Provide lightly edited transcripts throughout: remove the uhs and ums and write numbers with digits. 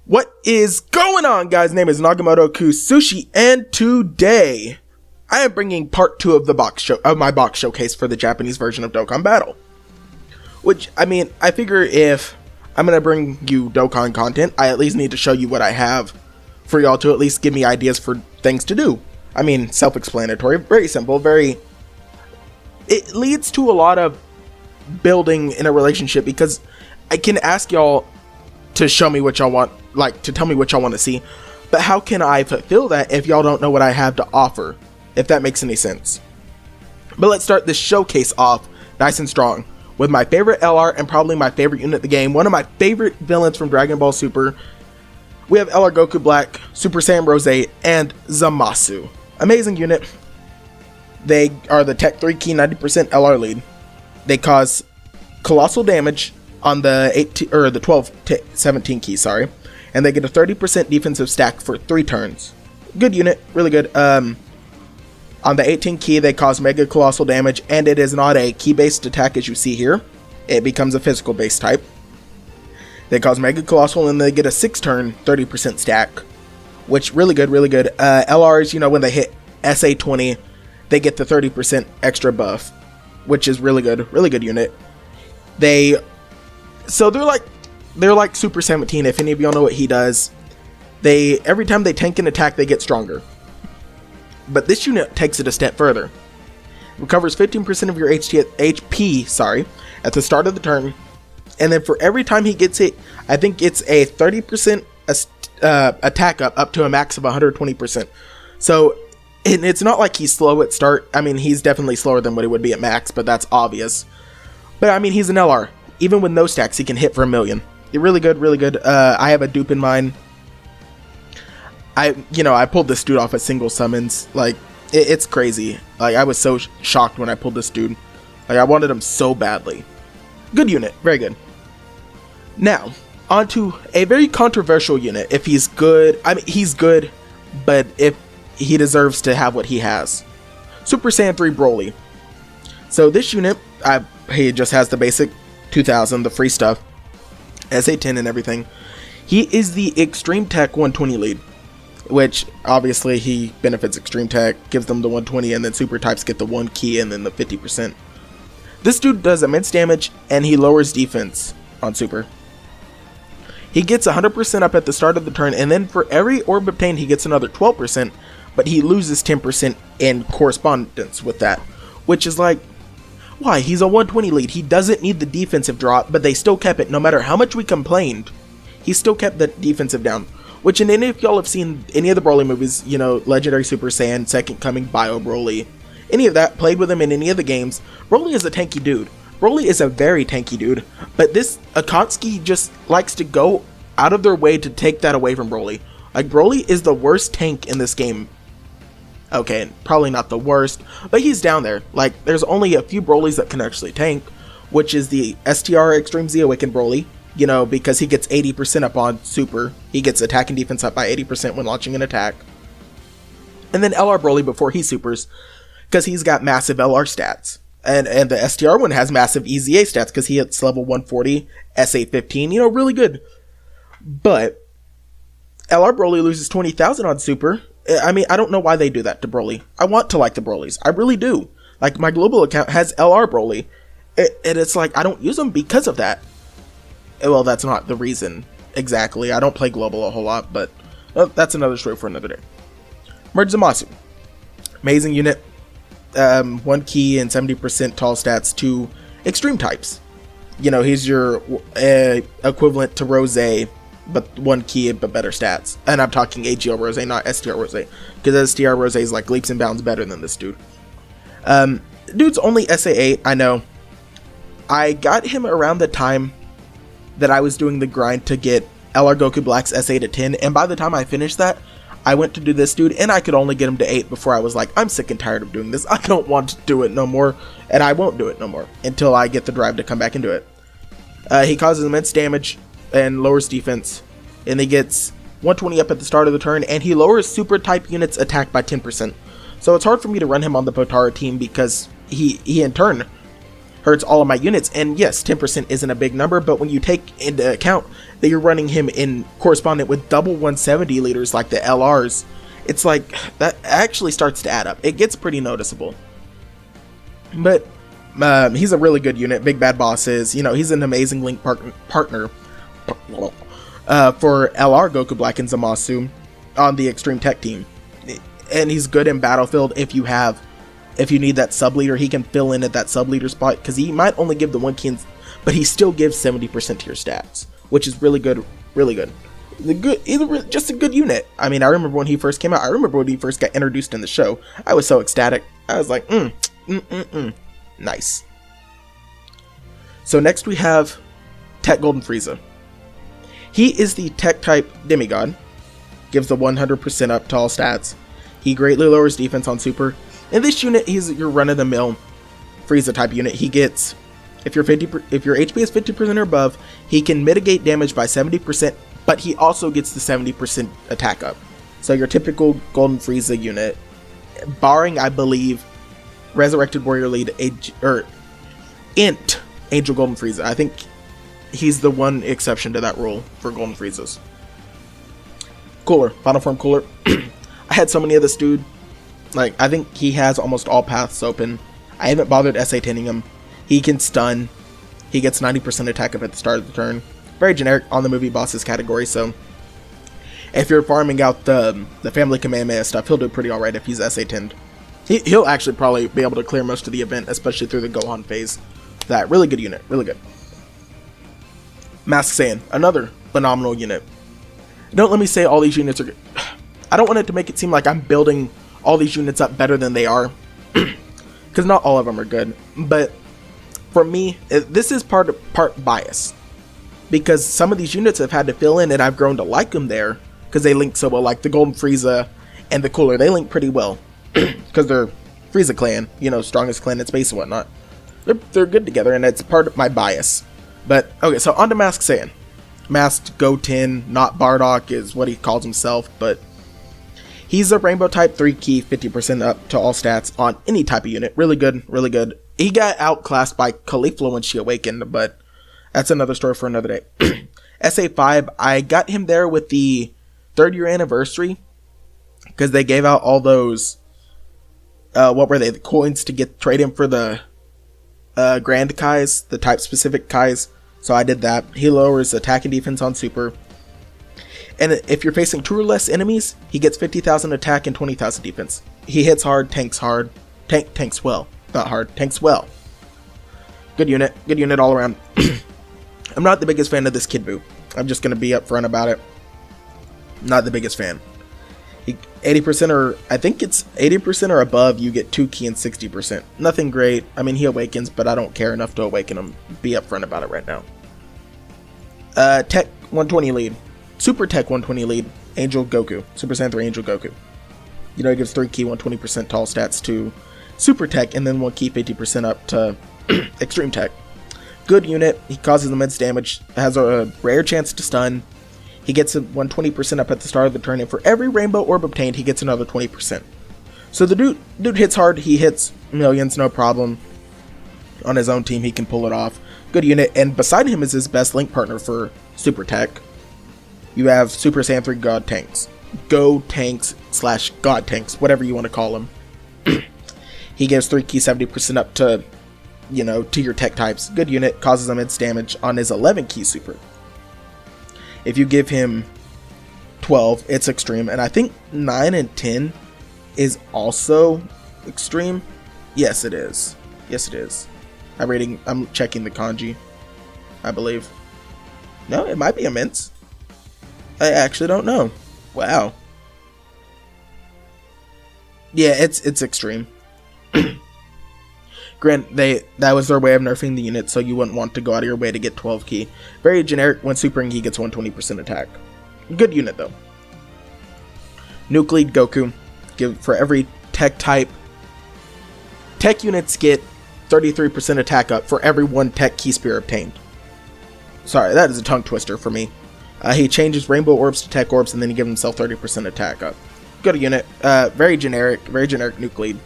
What is going on, guys? Name is Nagamoto Kusushi, and today I am bringing part 2 of my box showcase for the Japanese version of Dokkan Battle. Which, I figure if I'm gonna bring you Dokkan content, I at least need to show you what I have for y'all to at least give me ideas for things to do. Self-explanatory, very simple, it leads to a lot of building in a relationship, because I can ask y'all to show me what y'all want, to tell me what y'all want to see, but how can I fulfill that if y'all don't know what I have to offer, if that makes any sense? But let's start this showcase off nice and strong with my favorite LR and probably my favorite unit in the game, one of my favorite villains from Dragon Ball Super. We have LR Goku Black, Super Saiyan Rose, and Zamasu. Amazing unit. They are the TEQ 3 key 90% LR lead. They cause colossal damage on the 12-17 key, and they get a 30% defensive stack for 3 turns. Good unit, really good. On the 18 key, they cause mega colossal damage, and it is not a key-based attack as you see here. It becomes a physical-based type. They cause mega colossal, and they get a 6-turn 30% stack, which really good, really good. LRs, when they hit SA 20, they get the 30% extra buff, which is really good unit. They're like Super 17, if any of y'all know what he does. Every time they tank an attack, they get stronger. But this unit takes it a step further. Recovers 15% of your HP, at the start of the turn. And then for every time he gets hit, I think it's a 30% attack up to a max of 120%. So, and it's not like he's slow at start. He's definitely slower than what he would be at max, but that's obvious. But he's an LR. Even with no stacks, he can hit for 1,000,000. Really good, really good. I have a dupe in mind. I pulled this dude off at single summons. It's crazy. I was so shocked when I pulled this dude. I wanted him so badly. Good unit, very good. Now, onto a very controversial unit. If he's good, he's good, but if he deserves to have what he has. Super Saiyan 3 Broly. So this unit, he just has the basic 2000, the free stuff, SA 10 and everything. He is the Extreme TEQ 120 lead, which obviously he benefits Extreme TEQ, gives them the 120, and then super types get the 1 key and then the 50%. This dude does immense damage, and he lowers defense on super. He gets 100% up at the start of the turn, and then for every orb obtained he gets another 12%, but he loses 10% in correspondence with that, which is why? He's a 120 lead. He doesn't need the defensive drop, but they still kept it. No matter how much we complained, he still kept the defensive down. Which, in any of y'all have seen any of the Broly movies, Legendary Super Saiyan, Second Coming, Bio Broly, any of that, played with him in any of the games, Broly is a tanky dude. Broly is a very tanky dude, but this Akatsuki just likes to go out of their way to take that away from Broly. Broly is the worst tank in this game. Okay, probably not the worst, but he's down there. There's only a few Brolys that can actually tank, which is the STR Extreme Z Awakened Broly, because he gets 80% up on super. He gets attack and defense up by 80% when launching an attack. And then LR Broly before he supers, because he's got massive LR stats. And the STR one has massive EZA stats, because he hits level 140, SA 15, really good. But LR Broly loses 20,000 on super. I don't know why they do that to Broly. I want to like the Brolys. I really do. My global account has LR Broly. And it's I don't use them because of that. Well, that's not the reason exactly. I don't play global a whole lot, but that's another story for another day. Merge Zamasu. Amazing unit. 1 key and 70% tall stats to extreme types. He's your equivalent to Rose, but 1 key but better stats. And I'm talking AGL Rose, not STR Rose, because STR Rose is leaps and bounds better than this dude. Dude's only SA 8, I know. I got him around the time that I was doing the grind to get LR Goku Black's SA to 10, and by the time I finished that, I went to do this dude, and I could only get him to 8 before I was I'm sick and tired of doing this. I don't want to do it no more, and I won't do it no more until I get the drive to come back and do it. He causes immense damage and lowers defense, and he gets 120 up at the start of the turn, and he lowers super type units attack by 10%. So it's hard for me to run him on the Potara team, because he in turn hurts all of my units. And yes, 10% isn't a big number, but when you take into account that you're running him in correspondent with double 170 liters like the LRs, it's like that actually starts to add up. It gets pretty noticeable. But he's a really good unit. Big Bad Boss is, he's an amazing link partner for LR Goku Black and Zamasu on the Extreme Tech team. And he's good in Battlefield if you need that sub leader. He can fill in at that sub leader spot because he might only give the 1 key, but he still gives 70% to your stats, which is really good, really good. Just a good unit. I mean, I remember when he first came out. I remember when he first got introduced in the show. I was so ecstatic. I was like, nice. So next we have Tech Golden Frieza. He is the Tech type demigod. Gives the 100% up to all stats. He greatly lowers defense on super. In this unit, he's your run-of-the-mill Frieza type unit. He gets, if your HP is 50% or above, he can mitigate damage by 70%, but he also gets the 70% attack up. So your typical Golden Frieza unit, barring, I believe, Resurrected Warrior Lead Int Angel Golden Frieza. I think he's the one exception to that rule for Golden Friezas. Cooler, Final Form Cooler. I had so many of this dude. Like, I think he has almost all paths open. I haven't bothered SA10ing him. He can stun. He gets 90% attack up at the start of the turn. Very generic on the movie bosses category, so if you're farming out the family Kamehameha stuff, he'll do pretty alright if he's SA10'd. He'll actually probably be able to clear most of the event, especially through the Gohan phase. That really good unit, really good. Mask Saiyan, another phenomenal unit. Don't let me say all these units are good. I don't want it to make it seem like I'm building all these units up better than they are, because not all of them are good. But for me, this is part bias, because some of these units have had to fill in, and I've grown to like them there because they link so well. Like the Golden Frieza and the Cooler, they link pretty well because they're Frieza clan, strongest clan in space and whatnot. They're good together, and it's part of my bias. But okay, so on to Mask Saiyan. Masked Goten, not Bardock, is what he calls himself, but he's a Rainbow type 3 key, 50% up to all stats on any type of unit. Really good, really good. He got outclassed by Caulifla when she awakened, but that's another story for another day. SA5, I got him there with the 3rd year anniversary because they gave out all those, what were they, the coins to trade him for the Grand Kais, the type specific Kais. So I did that. He lowers attack and defense on super. And if you're facing 2 or less enemies, he gets 50,000 attack and 20,000 defense. He hits hard, tanks hard. Tanks well. Not hard, tanks well. Good unit all around. I'm not the biggest fan of this Kid Buu. I'm just going to be upfront about it. Not the biggest fan. 80% or, I think it's 80% or above, you get 2 key and 60%. Nothing great. I mean, he awakens, but I don't care enough to awaken him. Be upfront about it right now. Tech 120 lead. Super Tech 120 lead. Angel Goku. Super Saiyan 3 Angel Goku. He gives 3 key, 120% tall stats to Super Tech, and then 1 key, 50% up to Extreme Tech. Good unit. He causes immense damage. Has a rare chance to stun. He gets a 120% up at the start of the turn, and for every Rainbow Orb obtained, he gets another 20%. So the dude hits hard. He hits millions, no problem. On his own team, he can pull it off. Good unit, and beside him is his best link partner for Super Tech. You have Super Saiyan 3 God Tanks. Go Tanks / God Tanks, whatever you want to call them. He gives 3 key, 70% up to, to your tech types. Good unit, causes immense damage on his 11 key super. If you give him 12, it's extreme, and I think 9 and 10 is also extreme. Yes, it is. Yes, it is. I'm checking the kanji, I believe. No, it might be immense. I actually don't know. Wow. Yeah, it's extreme. Grant, that was their way of nerfing the unit, so you wouldn't want to go out of your way to get 12 key. Very generic. When supering, he gets 120% attack. Good unit though. Nuke Lead Goku. For every tech type, tech units get 33% attack up for every 1 tech key spear obtained. Sorry, that is a tongue twister for me. He changes Rainbow Orbs to Tech Orbs, and then he gives himself 30% attack up. Good unit. Very generic nuke lead.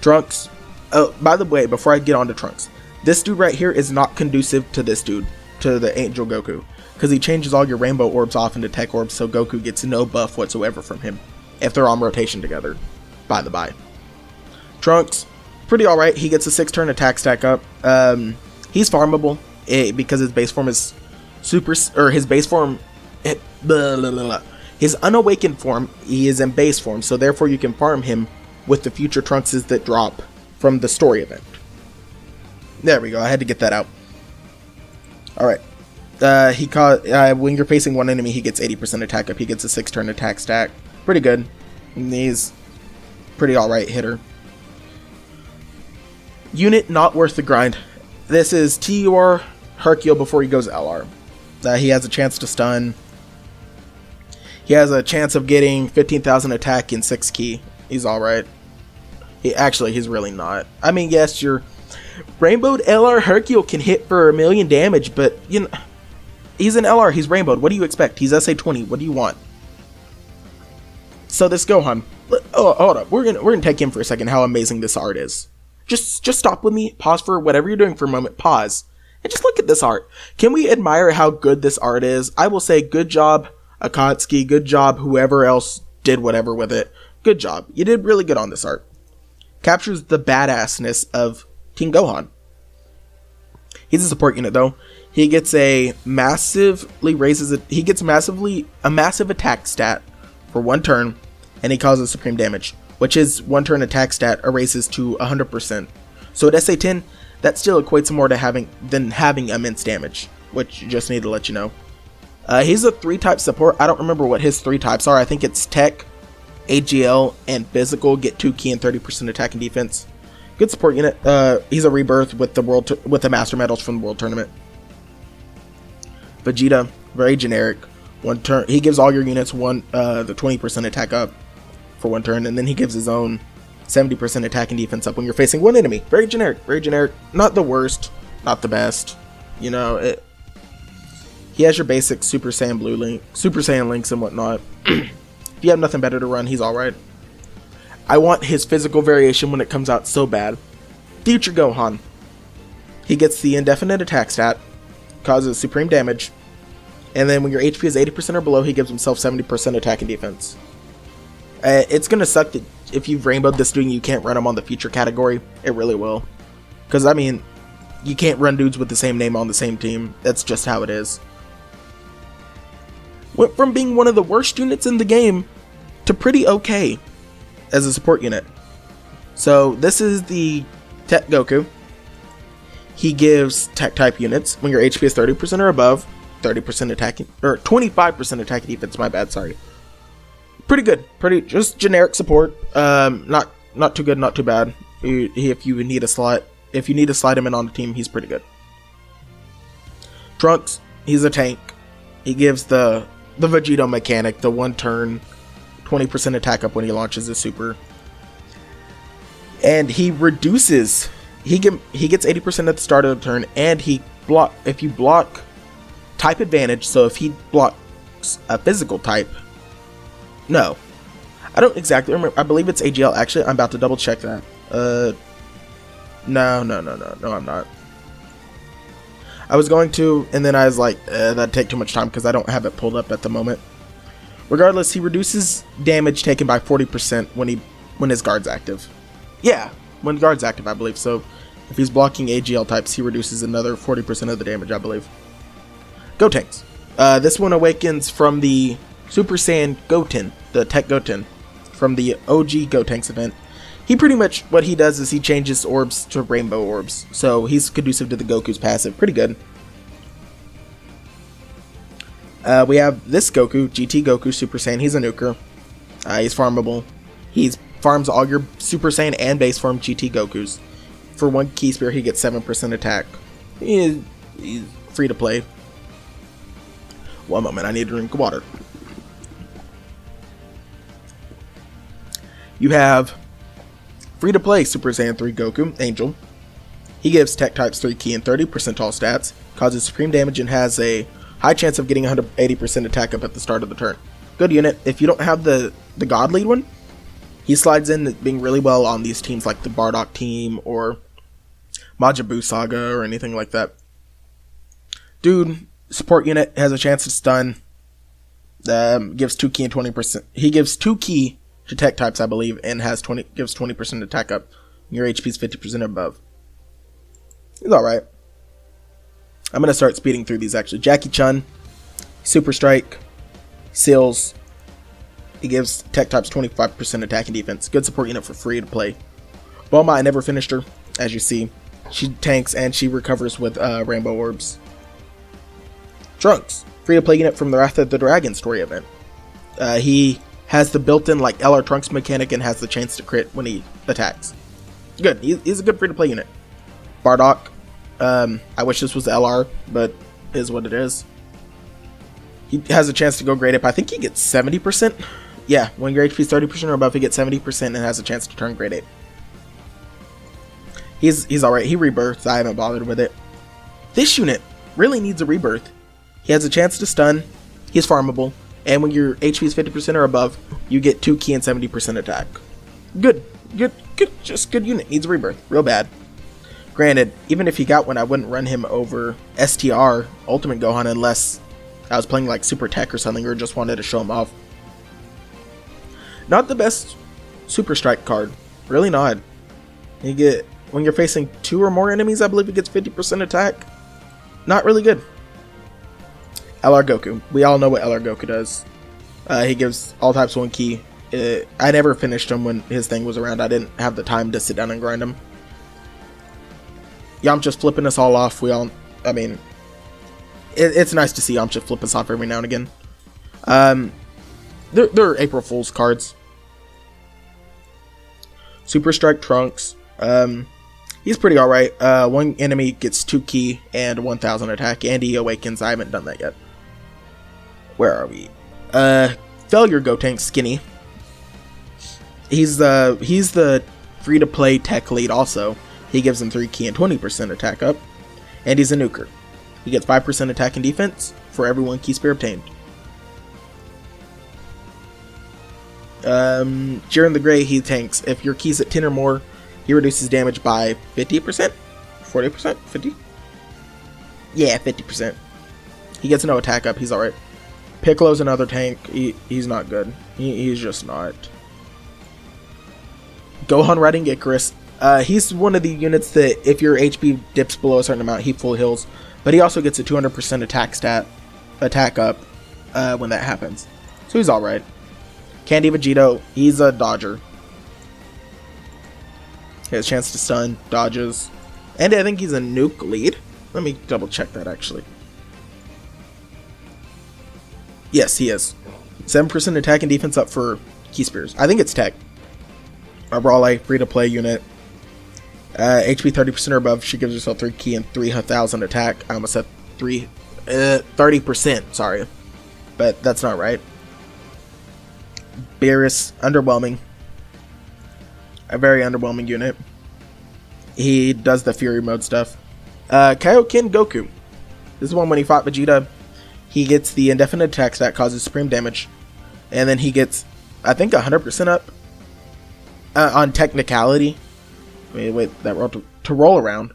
Trunks, Oh, by the way, before I get on to Trunks, this dude right here is not conducive to this dude, to the Angel Goku, because he changes all your rainbow orbs off into tech orbs, so Goku gets no buff whatsoever from him, if they're on rotation together, by the by. Trunks, pretty alright, he gets a 6-turn attack stack up. He's farmable, because his base form is his unawakened form, he is in base form, so therefore you can farm him with the future Trunkses that drop from the story event. There we go, I had to get that out. Alright. When you're facing one enemy, he gets 80% attack up. He gets a 6-turn attack stack. Pretty good. And he's pretty alright hitter. Unit not worth the grind. This is TUR Hercule before he goes LR. He has a chance to stun. He has a chance of getting 15,000 attack in 6 key. He's alright. He's really not. I mean, yes, your Rainbowed LR Hercule can hit for 1,000,000 damage, but, you know, he's an LR, he's Rainbowed. What do you expect? He's SA20. What do you want? So this Gohan. Oh, hold up. We're gonna take in for a second how amazing this art is. Just stop with me. Pause for whatever you're doing for a moment. Pause. And just look at this art. Can we admire how good this art is? I will say good job, Akatsuki. Good job, whoever else did whatever with it. Good job. You did really good on this art. Captures the badassness of King Gohan. He's a support unit though. He gets a massive attack stat for 1 turn, and he causes supreme damage, which his 1 turn attack stat erases to 100%. So at SA10, that still equates to more to having immense damage, which you just need to let you know. He's a 3-type support. I don't remember what his 3 types are. I think it's Tech, AGL, and Physical. Get 2 key and 30% attack and defense. Good support unit. He's a rebirth with the Master Medals from the World Tournament. Vegeta, very generic. 1 turn. He gives all your units the 20% attack up for 1 turn, and then he gives his own 70% attack and defense up when you're facing 1 enemy. Very generic. Very generic. Not the worst. Not the best. You know, he has your basic Super Saiyan links and whatnot. If you have nothing better to run, he's alright. I want his physical variation when it comes out so bad. Future Gohan. He gets the indefinite attack stat, causes supreme damage, and then when your HP is 80% or below, he gives himself 70% attack and defense. It's gonna suck that if you've rainbowed this dude, you can't run him on the future category. It really will. Because, I mean, you can't run dudes with the same name on the same team. That's just how it is. Went from being one of the worst units in the game to pretty okay as a support unit. So this is the Tech Goku. He gives Tech type units when your HP is 30% or above, 30% attacking, or 25% attacking defense. My bad, sorry. Pretty good, just generic support. Not too good, not too bad. If you need to slide him in on the team, he's pretty good. Trunks, he's a tank. He gives the Vegito mechanic, the 1 turn, 20% attack up when he launches his super. And he reduces, he gets 80% at the start of the turn, and if you block type advantage, so if he blocks a physical type, no. I don't exactly remember, I believe it's AGL, actually, I'm about to double check that. No, I'm not. I was going to, and then I was like, that'd take too much time because I don't have it pulled up at the moment. Regardless, he reduces damage taken by 40% when his guard's active. Yeah, when guard's active, I believe. So if he's blocking AGL types, he reduces another 40% of the damage, I believe. Gotenks. This one awakens from the Super Saiyan Goten, the Tech Goten, from the OG Gotenks event. He pretty much, what he does is he changes orbs to rainbow orbs. So he's conducive to the Goku's passive. Pretty good. We have this Goku, GT Goku Super Saiyan. He's a nuker. He's farmable. He farms all your Super Saiyan and base form GT Gokus. For 1 key spear, he gets 7% attack. He's free to play. One moment, I need to drink water. You have free to play Super Saiyan 3 Goku, Angel. He gives Tech types 3 key and 30 percentile stats, causes supreme damage, and has a high chance of getting 180% attack up at the start of the turn. Good unit. If you don't have the God Lead one, He slides in being really well on these teams like the Bardock team or Majin Saga or anything like that. Dude, support unit, has a chance to stun. Gives 2 ki and 20%. He gives 2 ki to tech types, I believe, and gives 20% attack up. Your HP is 50% above. He's alright. I'm going to start speeding through these actually. Jackie Chun, Super Strike, Seals. He gives tech types 25% attack and defense. Good support unit for free to play. Bulma, I never finished her, as you see. She tanks and she recovers with rainbow orbs. Trunks, free to play unit from the Wrath of the Dragon story event. He has the built-in like LR Trunks mechanic and has the chance to crit when he attacks. Good, he's a good free to play unit. Bardock, I wish this was LR, but is what it is. He has a chance to go grade up. I think he gets 70%. Yeah, when your HP is 30% or above, he gets 70% and has a chance to turn grade 8. He's alright. He rebirths. I haven't bothered with it. This unit really needs a rebirth. He has a chance to stun. He's farmable. And when your HP is 50% or above, you get 2 ki and 70% attack. Good. Just good unit. Needs a rebirth. Real bad. Granted, even if he got one, I wouldn't run him over STR, Ultimate Gohan, unless I was playing like Super Tech or something, or just wanted to show him off. Not the best Super Strike card. Really not. You get, when you're facing 2 or more enemies, I believe he gets 50% attack. Not really good. LR Goku. We all know what LR Goku does. He gives all types 1 ki. I never finished him when his thing was around. I didn't have the time to sit down and grind him. Yamcha's flipping us all off. I mean, it's nice to see Yamcha flip us off every now and again. They're April Fool's cards. Super Strike Trunks. He's pretty alright. One enemy gets 2 ki and 1000 attack, and he awakens. I haven't done that yet. Where are we? Failure Gotenk Skinny. He's the free-to-play tech lead also. He gives him 3 ki and 20% attack up. And he's a nuker. He gets 5% attack and defense for every 1 ki spear obtained. Jiren the Grey, he tanks. If your ki's at 10 or more, he reduces damage by 50%? 40%? 50? Yeah, 50%. He gets no attack up, he's alright. Piccolo's another tank. He's not good. He's just not. Gohan riding Icarus. He's one of the units that if your HP dips below a certain amount, he full heals. But he also gets a 200% attack up when that happens. So he's alright. Candy Vegito, he's a dodger. He has a chance to stun, dodges. And I think he's a nuke lead. Let me double check that actually. Yes, he is. 7% attack and defense up for Key Spears. I think it's tech. A Brawley, free to play unit. HP 30% or above, she gives herself 3 ki and 3000 attack. I almost said 30%, sorry. But that's not right. Beerus, underwhelming. A very underwhelming unit. He does the Fury mode stuff. Kaioken Goku. This is one when he fought Vegeta. He gets the indefinite attack that causes supreme damage. And then he gets, I think, 100% up on technicality. Wait, that roll to roll around.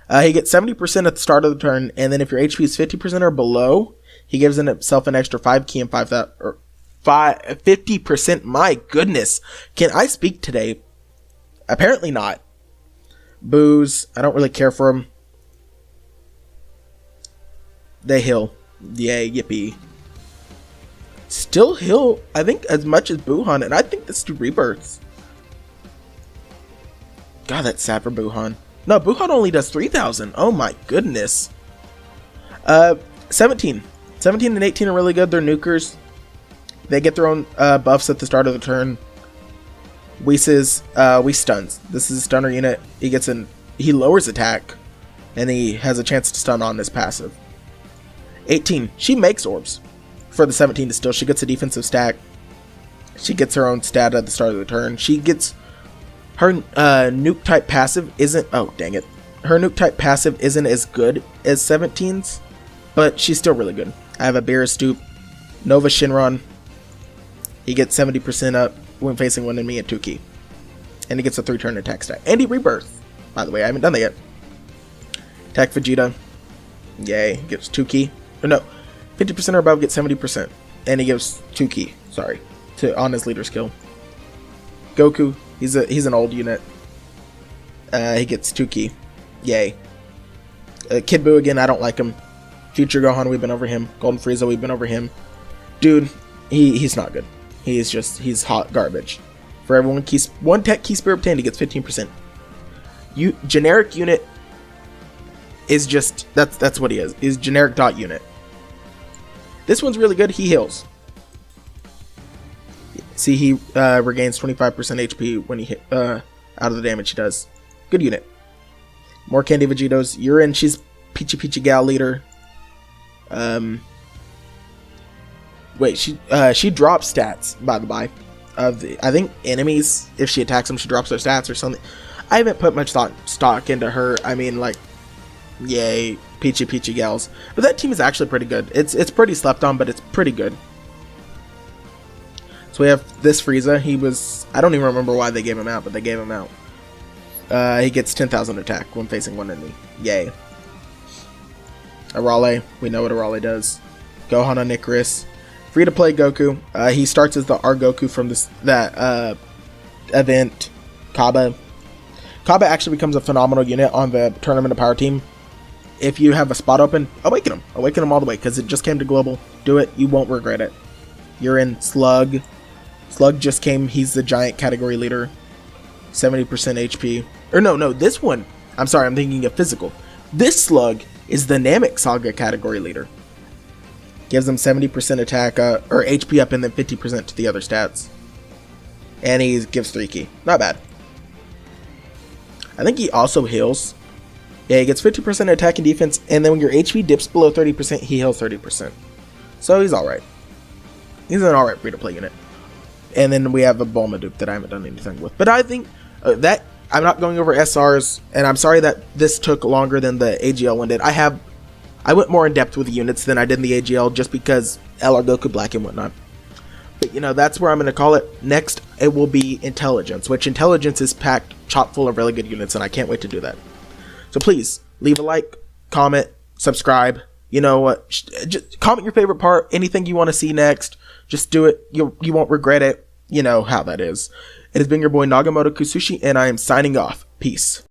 He gets 70% at the start of the turn, and then if your HP is 50% or below, he gives himself an extra 5 ki and 50%. My goodness, can I speak today? Apparently not. Booze, I don't really care for him. They heal. Yay, yippee. Still heal, I think, as much as Buhan, and I think this do rebirths. God, that's sad for Buhan. No, Buhan only does 3,000. Oh my goodness. 17 and 18 are really good. They're nukers. They get their own buffs at the start of the turn. Whis stuns. This is a stunner unit. He lowers attack, and he has a chance to stun on his passive. 18. She makes orbs for the 17 to steal. She gets a defensive stack. She gets her own stat at the start of the turn. She gets her nuke type passive isn't. Oh dang it! Her nuke type passive isn't as good as 17's, but she's still really good. I have a Beerus dupe, Nova Shinron. He gets 70% up. when facing one enemy at 2 key. And he gets a 3-turn attack stat. And he rebirth. By the way, I haven't done that yet. Attack Vegeta. Yay. Gives 2 key. Or no. 50% or above gets 70%. And he gives 2 key. Sorry. On his leader skill. Goku. He's an old unit. He gets 2 key. Yay. Kid Buu again, I don't like him. Future Gohan, we've been over him. Golden Frieza, we've been over him. Dude, he's not good. He's hot garbage. For everyone, one tech key spirit obtained, he gets 15%. Generic unit is just, that's what he is. Is generic dot unit. This one's really good. He heals. See, he regains 25% HP when he hit out of the damage he does. Good unit. More Candy Vegetos. Yurin, she's Peachy Gal leader. Wait, she drops stats, by the by. I think enemies, if she attacks them, she drops their stats or something. I haven't put much stock into her. I mean, like, yay, Peachy Gals. But that team is actually pretty good. It's pretty slept on, but it's pretty good. So we have this Frieza. I don't even remember why they gave him out, but they gave him out. He gets 10,000 attack when facing one enemy. Yay. Arale, we know what Arale does. Gohan on Icarus. Free to play Goku. He starts as the R Goku from that event. Kaba. Kaba actually becomes a phenomenal unit on the Tournament of Power team. If you have a spot open, awaken him. Awaken him all the way, because it just came to global. Do it. You won't regret it. You're in Slug. Slug just came. He's the giant category leader. 70% HP. Or no, this one. I'm sorry, I'm thinking of physical. This Slug is the Namek Saga category leader. Gives them 70% attack, or HP up and then 50% to the other stats. And he gives 3 key. Not bad. I think he also heals. Yeah, he gets 50% attack and defense, and then when your HP dips below 30%, he heals 30%. So he's alright. He's an alright free-to-play unit. And then we have a Bulma dupe that I haven't done anything with. But I think that I'm not going over SRs, and I'm sorry that this took longer than the AGL one did. I went more in depth with the units than I did in the AGL just because LR Goku Black and whatnot. But that's where I'm going to call it. Next, it will be Intelligence, which Intelligence is packed chock full of really good units, and I can't wait to do that. So please, leave a like, comment, subscribe. You know what? Just comment your favorite part, anything you want to see next. Just do it. You won't regret it. You know how that is. It has been your boy Nagamoto Kusushi, and I am signing off. Peace.